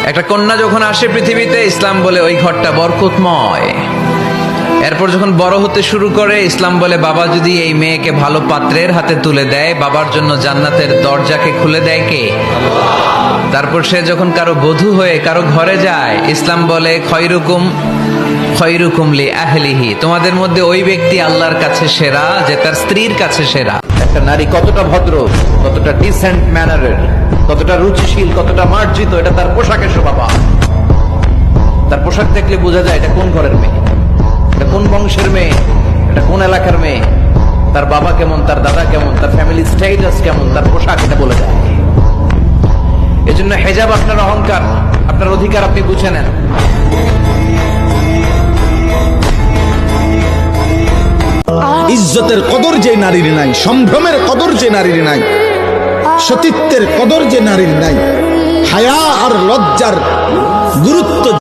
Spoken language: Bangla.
একটা কন্যা যখন আসে পৃথিবীতে, ইসলাম বলে ওই ঘরটা বরকতময়। এরপর যখন বড় হতে শুরু করে, ইসলাম বলে বাবা যদি এই মেয়েকে ভালো পাত্রের হাতে তুলে দেয়, বাবার জন্য জান্নাতের দরজাকে খুলে দেয় কে? তারপর সে যখন কারো বধূ হয়ে কারো ঘরে যায়, ইসলাম বলে খয়রুকুম খয়রুকুম লি আহলিহি, তোমাদের মধ্যে ওই ব্যক্তি আল্লাহর কাছে সেরা যে তার স্ত্রীর কাছে সেরা। একটা নারী কতটা ভদ্র, কতটা ডিসেন্ট ম্যানারের, কতটা রুচিশীল, কতটা মার্জিত, এটা তার পোশাকে শোভা পায়। তার পোশাক দেখলে বোঝা যায় এটা কোন ঘরের মেয়ে, এটা কোন বংশের মেয়ে, এটা কোন এলাকার মেয়ে, তার বাবা কেমন, তার দাদা কেমন, তার ফ্যামিলি স্ট্যাটাস কেমন, তার পোশাক এটা বলে যায়। এজন্য হেজাব আপনার অহংকার, আপনার অধিকার, আপনি বুঝে নেন। ইজ্জতের কদর যে নারীর নাই, সম্ভ্রমের কদর যে নারীর নাই, সতীত্বের কদর যে নারীর নাই, হায়া আর লজ্জার গুরুত্ব